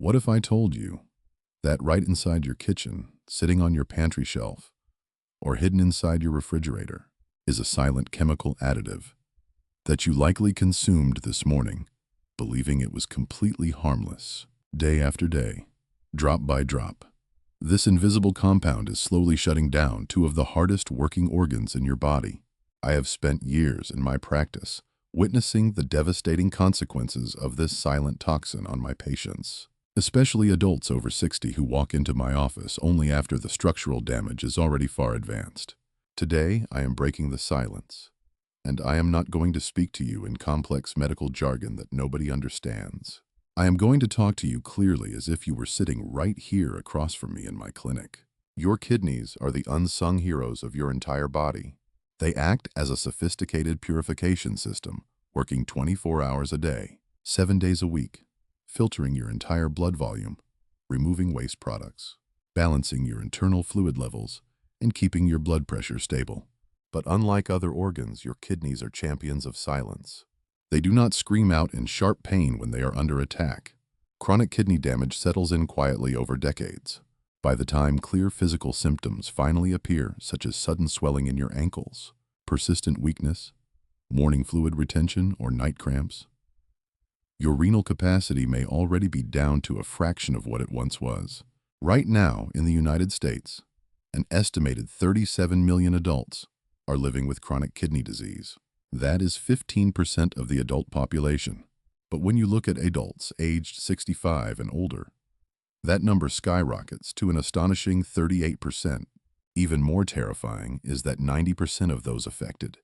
What if I told you that right inside your kitchen, sitting on your pantry shelf, or hidden inside your refrigerator, is a silent chemical additive that you likely consumed this morning, believing it was completely harmless? Day after day, drop by drop, this invisible compound is slowly shutting down two of the hardest working organs in your body. I have spent years in my practice witnessing the devastating consequences of this silent toxin on my patients, especially adults over 60 who walk into my office only after the structural damage is already far advanced. Today, I am breaking the silence, and I am not going to speak to you in complex medical jargon that nobody understands. I am going to talk to you clearly as if you were sitting right here across from me in my clinic. Your kidneys are the unsung heroes of your entire body. They act as a sophisticated purification system, working 24 hours a day, 7 days a week, filtering your entire blood volume, removing waste products, balancing your internal fluid levels, and keeping your blood pressure stable. But unlike other organs, your kidneys are champions of silence. They do not scream out in sharp pain when they are under attack. Chronic kidney damage settles in quietly over decades. By the time clear physical symptoms finally appear, such as sudden swelling in your ankles, persistent weakness, morning fluid retention, or night cramps, your renal capacity may already be down to a fraction of what it once was. Right now, in the United States, an estimated 37 million adults are living with chronic kidney disease. That is 15% of the adult population. But when you look at adults aged 65 and older, that number skyrockets to an astonishing 38%. Even more terrifying is that 90% of those affected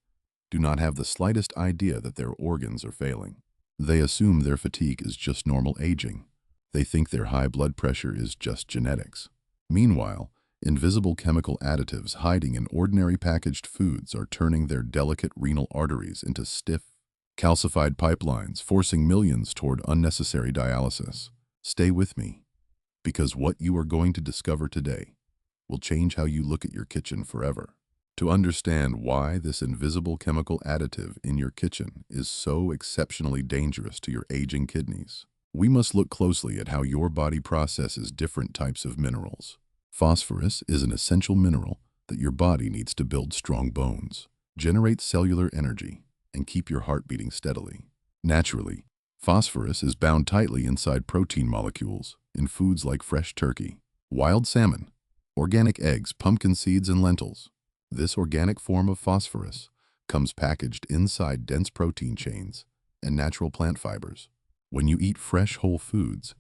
do not have the slightest idea that their organs are failing. They assume their fatigue is just normal aging. They think their high blood pressure is just genetics. Meanwhile, invisible chemical additives hiding in ordinary packaged foods are turning their delicate renal arteries into stiff, calcified pipelines, forcing millions toward unnecessary dialysis. Stay with me, because what you are going to discover today will change how you look at your kitchen forever. To understand why this invisible chemical additive in your kitchen is so exceptionally dangerous to your aging kidneys, we must look closely at how your body processes different types of minerals. Phosphorus is an essential mineral that your body needs to build strong bones, generate cellular energy, and keep your heart beating steadily. Naturally, phosphorus is bound tightly inside protein molecules in foods like fresh turkey, wild salmon, organic eggs, pumpkin seeds, and lentils. This organic form of phosphorus comes packaged inside dense protein chains and natural plant fibers. When you eat fresh whole foods,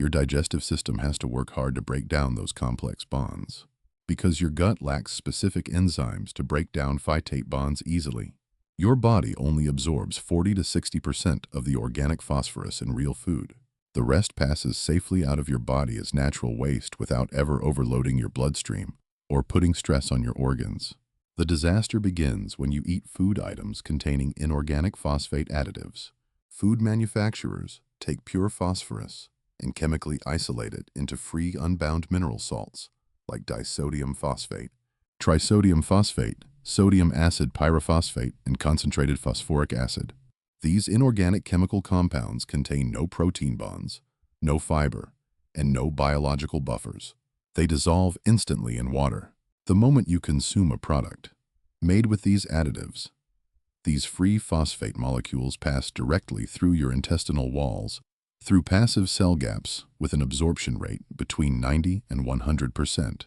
your digestive system has to work hard to break down those complex bonds, because your gut lacks specific enzymes to break down phytate bonds easily. Your body only absorbs 40 to 60% of the organic phosphorus in real food. The rest passes safely out of your body as natural waste without ever overloading your bloodstream or putting stress on your organs. The disaster begins when you eat food items containing inorganic phosphate additives. Food manufacturers take pure phosphorus and chemically isolate it into free unbound mineral salts like disodium phosphate, trisodium phosphate, sodium acid pyrophosphate, and concentrated phosphoric acid. These inorganic chemical compounds contain no protein bonds, no fiber, and no biological buffers. They dissolve instantly in water. The moment you consume a product made with these additives, these free phosphate molecules pass directly through your intestinal walls through passive cell gaps with an absorption rate between 90 and 100%.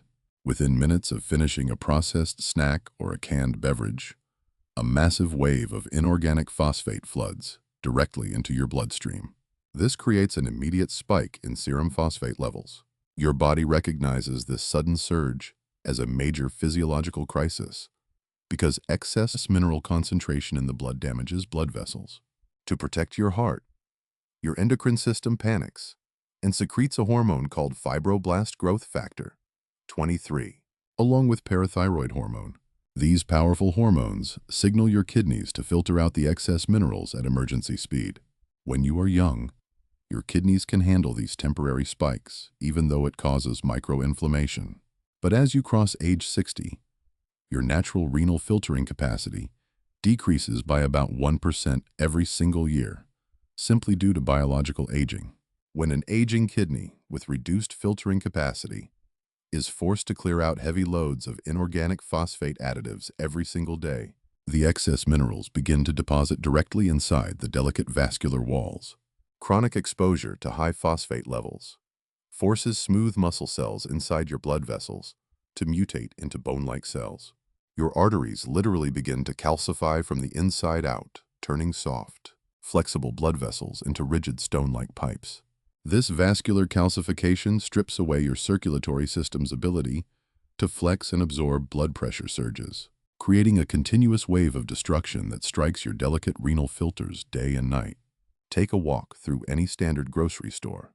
Within minutes of finishing a processed snack or a canned beverage, a massive wave of inorganic phosphate floods directly into your bloodstream. This creates an immediate spike in serum phosphate levels. Your body recognizes this sudden surge as a major physiological crisis because excess mineral concentration in the blood damages blood vessels. To protect your heart, your endocrine system panics and secretes a hormone called fibroblast growth factor 23, along with parathyroid hormone. These powerful hormones signal your kidneys to filter out the excess minerals at emergency speed. When you are young, your kidneys can handle these temporary spikes, even though it causes microinflammation. But as you cross age 60, your natural renal filtering capacity decreases by about 1% every single year, simply due to biological aging. When an aging kidney with reduced filtering capacity is forced to clear out heavy loads of inorganic phosphate additives every single day, the excess minerals begin to deposit directly inside the delicate vascular walls. Chronic exposure to high phosphate levels forces smooth muscle cells inside your blood vessels to mutate into bone-like cells. Your arteries literally begin to calcify from the inside out, turning soft, flexible blood vessels into rigid stone-like pipes. This vascular calcification strips away your circulatory system's ability to flex and absorb blood pressure surges, creating a continuous wave of destruction that strikes your delicate renal filters day and night. Take a walk through any standard grocery store,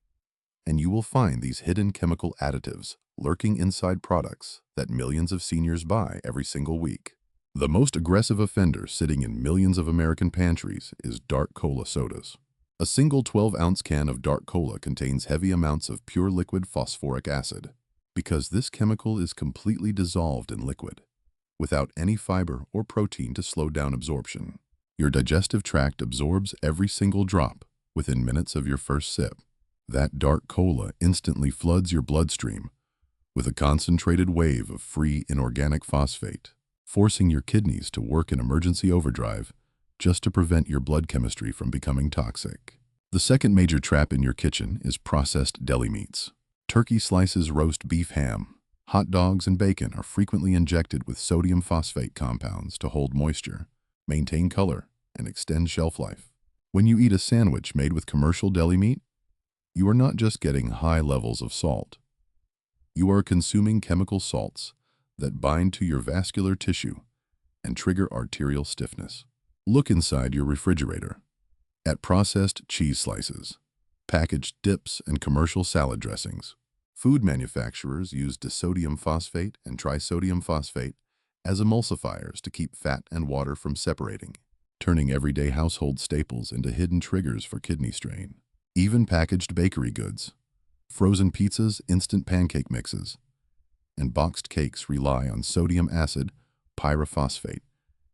and you will find these hidden chemical additives lurking inside products that millions of seniors buy every single week. The most aggressive offender sitting in millions of American pantries is dark cola sodas. A single 12-ounce can of dark cola contains heavy amounts of pure liquid phosphoric acid because this chemical is completely dissolved in liquid, without any fiber or protein to slow down absorption. Your digestive tract absorbs every single drop within minutes of your first sip. That dark cola instantly floods your bloodstream with a concentrated wave of free inorganic phosphate, forcing your kidneys to work in emergency overdrive just to prevent your blood chemistry from becoming toxic. The second major trap in your kitchen is processed deli meats. Turkey slices, roast beef, ham, hot dogs, and bacon are frequently injected with sodium phosphate compounds to hold moisture, maintain color, and extend shelf life. When you eat a sandwich made with commercial deli meat, you are not just getting high levels of salt. You are consuming chemical salts that bind to your vascular tissue and trigger arterial stiffness. Look inside your refrigerator at processed cheese slices, packaged dips, and commercial salad dressings. Food manufacturers use disodium phosphate and trisodium phosphate as emulsifiers to keep fat and water from separating, turning everyday household staples into hidden triggers for kidney strain. Even packaged bakery goods, frozen pizzas, instant pancake mixes, and boxed cakes rely on sodium acid pyrophosphate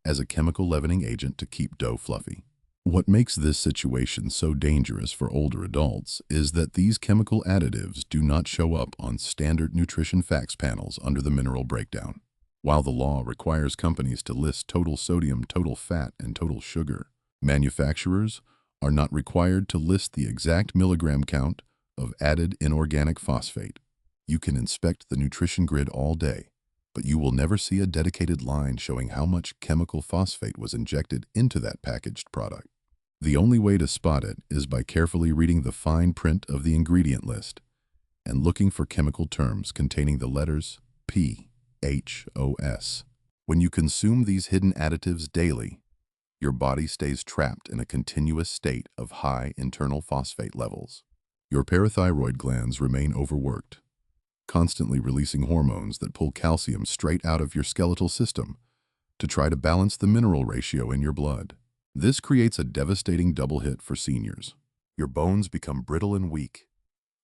as a chemical leavening agent to keep dough fluffy. What makes this situation so dangerous for older adults is that these chemical additives do not show up on standard nutrition facts panels under the mineral breakdown. While the law requires companies to list total sodium, total fat, and total sugar, manufacturers are not required to list the exact milligram count of added inorganic phosphate. You can inspect the nutrition grid all day, but you will never see a dedicated line showing how much chemical phosphate was injected into that packaged product. The only way to spot it is by carefully reading the fine print of the ingredient list and looking for chemical terms containing the letters P, H, O, S. When you consume these hidden additives daily, your body stays trapped in a continuous state of high internal phosphate levels. Your parathyroid glands remain overworked, constantly releasing hormones that pull calcium straight out of your skeletal system to try to balance the mineral ratio in your blood. This creates a devastating double hit for seniors. Your bones become brittle and weak,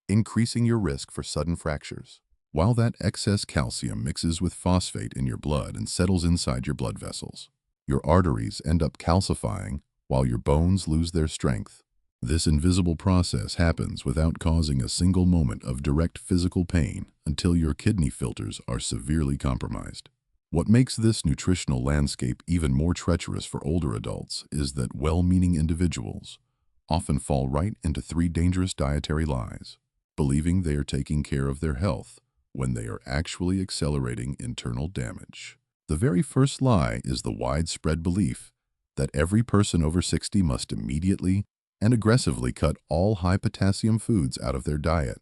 increasing your risk for sudden fractures. While that excess calcium mixes with phosphate in your blood and settles inside your blood vessels, your arteries end up calcifying while your bones lose their strength. This invisible process happens without causing a single moment of direct physical pain until your kidney filters are severely compromised. What makes this nutritional landscape even more treacherous for older adults is that well-meaning individuals often fall right into three dangerous dietary lies, believing they are taking care of their health when they are actually accelerating internal damage. The very first lie is the widespread belief that every person over 60 must immediately and aggressively cut all high-potassium foods out of their diet.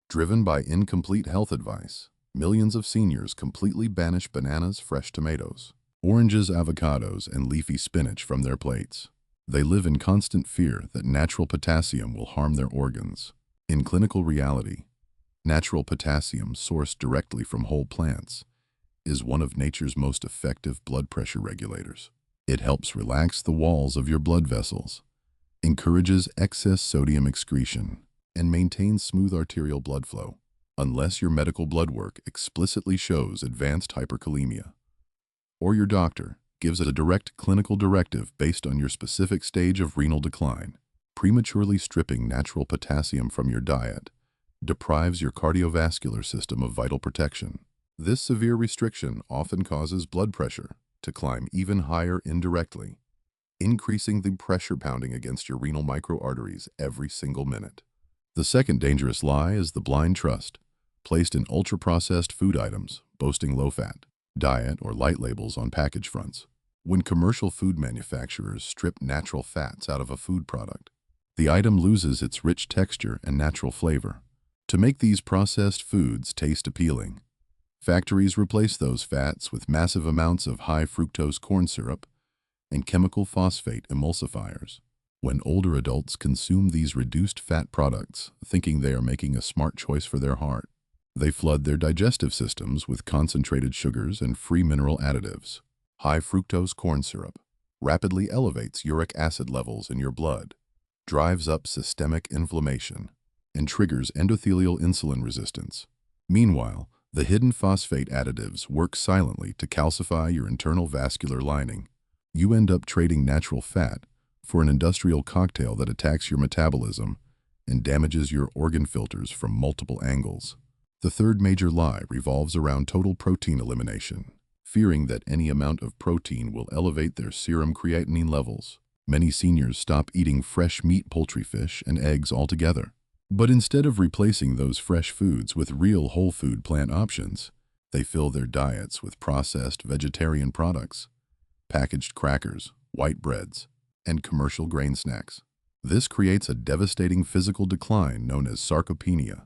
Driven by incomplete health advice, millions of seniors completely banish bananas, fresh tomatoes, oranges, avocados, and leafy spinach from their plates. They live in constant fear that natural potassium will harm their organs. In clinical reality, natural potassium sourced directly from whole plants is one of nature's most effective blood pressure regulators. It helps relax the walls of your blood vessels, encourages excess sodium excretion, and maintains smooth arterial blood flow. Unless your medical blood work explicitly shows advanced hyperkalemia, or your doctor gives it a direct clinical directive based on your specific stage of renal decline, Prematurely stripping natural potassium from your diet deprives your cardiovascular system of vital protection. This severe restriction often causes blood pressure to climb even higher indirectly, increasing the pressure pounding against your renal microarteries every single minute. The second dangerous lie is the blind trust placed in ultra-processed food items boasting low-fat, diet, or light labels on package fronts. When commercial food manufacturers strip natural fats out of a food product, the item loses its rich texture and natural flavor. To make these processed foods taste appealing, factories replace those fats with massive amounts of high-fructose corn syrup and chemical phosphate emulsifiers. When older adults consume these reduced fat products, thinking they are making a smart choice for their heart, they flood their digestive systems with concentrated sugars and free mineral additives. High-fructose corn syrup rapidly elevates uric acid levels in your blood, drives up systemic inflammation, and triggers endothelial insulin resistance. Meanwhile, the hidden phosphate additives work silently to calcify your internal vascular lining. You end up trading natural fat for an industrial cocktail that attacks your metabolism and damages your organ filters from multiple angles. The third major lie revolves around total protein elimination. Fearing that any amount of protein will elevate their serum creatinine levels, many seniors stop eating fresh meat, poultry, fish, and eggs altogether. But instead of replacing those fresh foods with real whole food plant options, they fill their diets with processed vegetarian products, packaged crackers, white breads, and commercial grain snacks. This creates a devastating physical decline known as sarcopenia,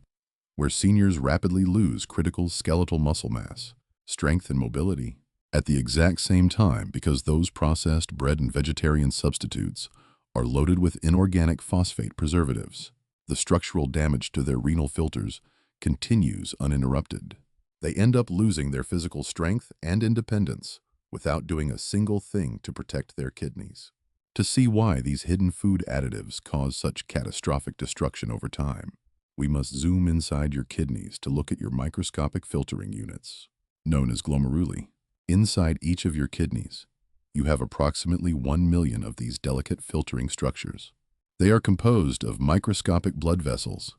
where seniors rapidly lose critical skeletal muscle mass, strength, and mobility at the exact same time because those processed bread and vegetarian substitutes are loaded with inorganic phosphate preservatives. The structural damage to their renal filters continues uninterrupted. They end up losing their physical strength and independence without doing a single thing to protect their kidneys. To see why these hidden food additives cause such catastrophic destruction over time, we must zoom inside your kidneys to look at your microscopic filtering units, known as glomeruli. Inside each of your kidneys, you have approximately 1 million of these delicate filtering structures. They are composed of microscopic blood vessels,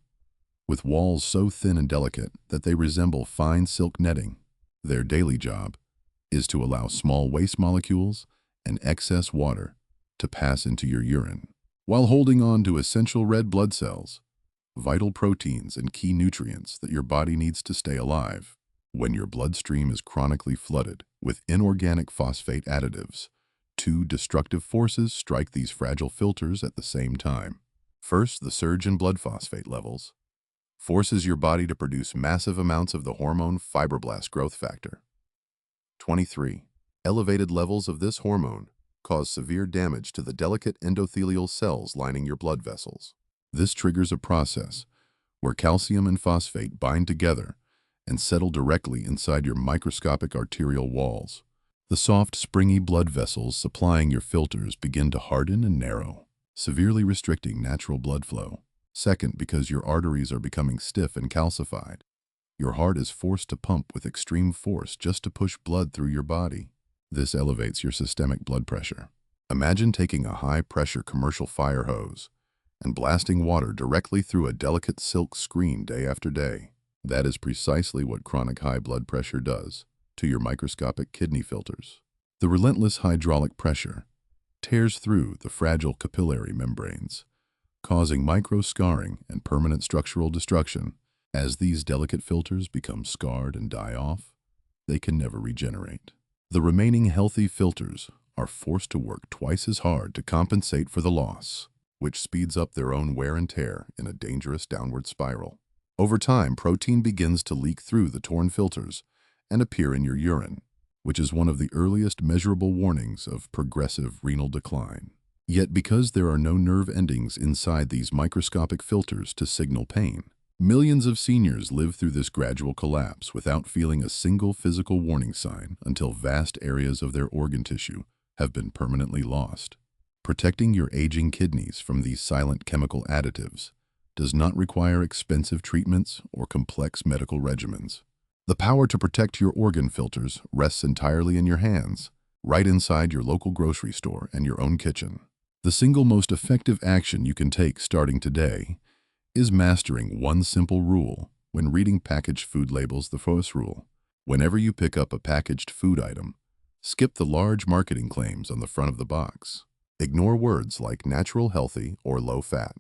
with walls so thin and delicate that they resemble fine silk netting. Their daily job is to allow small waste molecules and excess water to pass into your urine, while holding on to essential red blood cells, vital proteins, and key nutrients that your body needs to stay alive. When your bloodstream is chronically flooded with inorganic phosphate additives, two destructive forces strike these fragile filters at the same time. First, the surge in blood phosphate levels forces your body to produce massive amounts of the hormone fibroblast growth factor. 23. Elevated levels of this hormone cause severe damage to the delicate endothelial cells lining your blood vessels. This triggers a process where calcium and phosphate bind together and settle directly inside your microscopic arterial walls. The soft, springy blood vessels supplying your filters begin to harden and narrow, severely restricting natural blood flow. Second, because your arteries are becoming stiff and calcified, your heart is forced to pump with extreme force just to push blood through your body. This elevates your systemic blood pressure. Imagine taking a high-pressure commercial fire hose and blasting water directly through a delicate silk screen day after day. That is precisely what chronic high blood pressure does to your microscopic kidney filters. The relentless hydraulic pressure tears through the fragile capillary membranes, causing micro-scarring and permanent structural destruction. As these delicate filters become scarred and die off, they can never regenerate. The remaining healthy filters are forced to work twice as hard to compensate for the loss, which speeds up their own wear and tear in a dangerous downward spiral. Over time, protein begins to leak through the torn filters and appear in your urine, which is one of the earliest measurable warnings of progressive renal decline. Yet because there are no nerve endings inside these microscopic filters to signal pain, millions of seniors live through this gradual collapse without feeling a single physical warning sign until vast areas of their organ tissue have been permanently lost. Protecting your aging kidneys from these silent chemical additives does not require expensive treatments or complex medical regimens. The power to protect your organ filters rests entirely in your hands, right inside your local grocery store and your own kitchen. The single most effective action you can take starting today is mastering one simple rule when reading packaged food labels, the FOS rule. Whenever you pick up a packaged food item, skip the large marketing claims on the front of the box. Ignore words like natural, healthy, or low fat,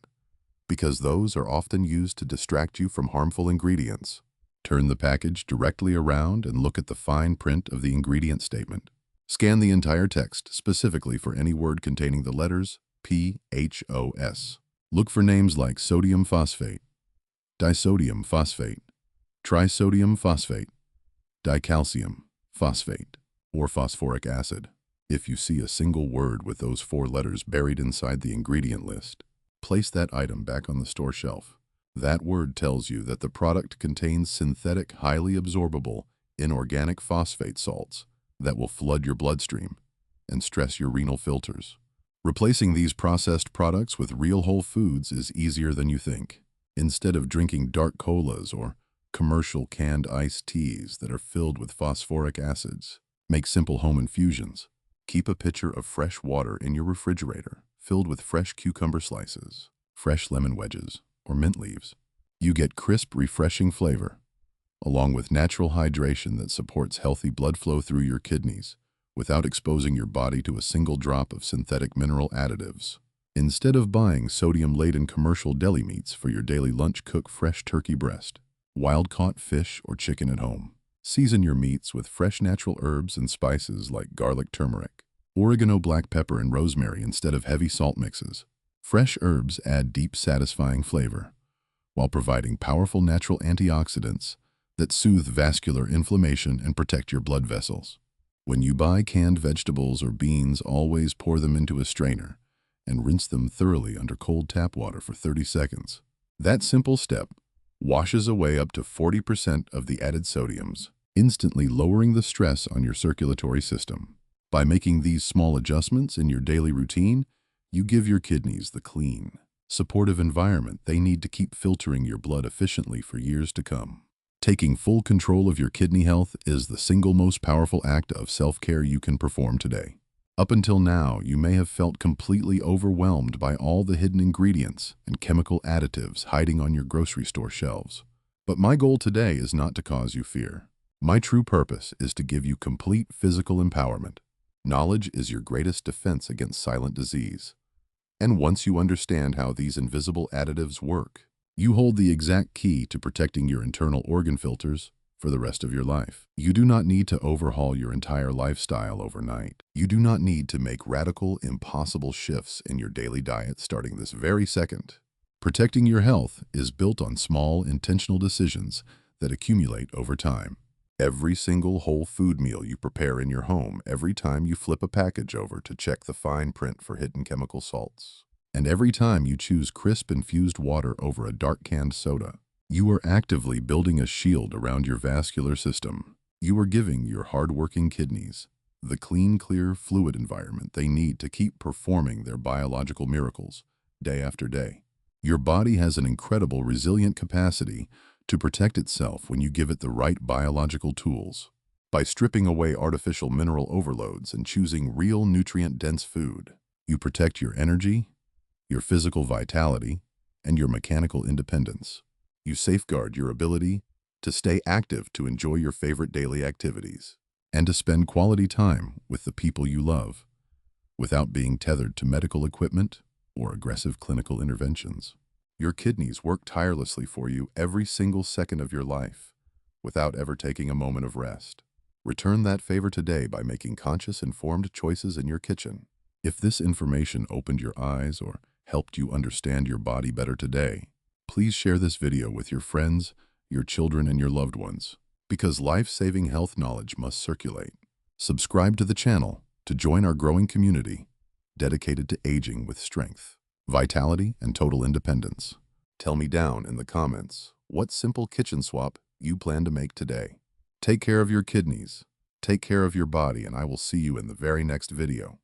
because those are often used to distract you from harmful ingredients. Turn the package directly around and look at the fine print of the ingredient statement. Scan the entire text specifically for any word containing the letters PHOS. Look for names like sodium phosphate, disodium phosphate, trisodium phosphate, dicalcium phosphate, or phosphoric acid. If you see a single word with those 4 letters buried inside the ingredient list, place that item back on the store shelf. That word tells you that the product contains synthetic, highly absorbable, inorganic phosphate salts that will flood your bloodstream and stress your renal filters. Replacing these processed products with real whole foods is easier than you think. Instead of drinking dark colas or commercial canned iced teas that are filled with phosphoric acids, make simple home infusions. Keep a pitcher of fresh water in your refrigerator filled with fresh cucumber slices, fresh lemon wedges, or mint leaves. You get crisp, refreshing flavor, along with natural hydration that supports healthy blood flow through your kidneys without exposing your body to a single drop of synthetic mineral additives. Instead of buying sodium-laden commercial deli meats for your daily lunch, cook fresh turkey breast, wild-caught fish, or chicken at home. Season your meats with fresh natural herbs and spices like garlic, turmeric, oregano, black pepper, and rosemary instead of heavy salt mixes. Fresh herbs add deep, satisfying flavor, while providing powerful natural antioxidants that soothe vascular inflammation and protect your blood vessels. When you buy canned vegetables or beans, always pour them into a strainer and rinse them thoroughly under cold tap water for 30 seconds. That simple step washes away up to 40% of the added sodiums, instantly lowering the stress on your circulatory system. By making these small adjustments in your daily routine, you give your kidneys the clean, supportive environment they need to keep filtering your blood efficiently for years to come. Taking full control of your kidney health is the single most powerful act of self-care you can perform today. Up until now, you may have felt completely overwhelmed by all the hidden ingredients and chemical additives hiding on your grocery store shelves. But my goal today is not to cause you fear. My true purpose is to give you complete physical empowerment. Knowledge is your greatest defense against silent disease. And once you understand how these invisible additives work, you hold the exact key to protecting your internal organ filters for the rest of your life. You do not need to overhaul your entire lifestyle overnight. You do not need to make radical, impossible shifts in your daily diet starting this very second. Protecting your health is built on small, intentional decisions that accumulate over time. Every single whole food meal you prepare in your home, every time you flip a package over to check the fine print for hidden chemical salts, and every time you choose crisp infused water over a dark canned soda, you are actively building a shield around your vascular system. You are giving your hard-working kidneys the clean, clear fluid environment they need to keep performing their biological miracles day after day. Your body has an incredible, resilient capacity to protect itself when you give it the right biological tools. By stripping away artificial mineral overloads and choosing real nutrient-dense food, you protect your energy, your physical vitality, and your mechanical independence. You safeguard your ability to stay active, to enjoy your favorite daily activities, and to spend quality time with the people you love, without being tethered to medical equipment or aggressive clinical interventions. Your kidneys work tirelessly for you every single second of your life, without ever taking a moment of rest. Return that favor today by making conscious, informed choices in your kitchen. If this information opened your eyes or helped you understand your body better today, please share this video with your friends, your children, and your loved ones, because life-saving health knowledge must circulate. Subscribe to the channel to join our growing community dedicated to aging with strength, vitality, and total independence. Tell me down in the comments what simple kitchen swap you plan to make today. Take care of your kidneys, take care of your body, and I will see you in the very next video.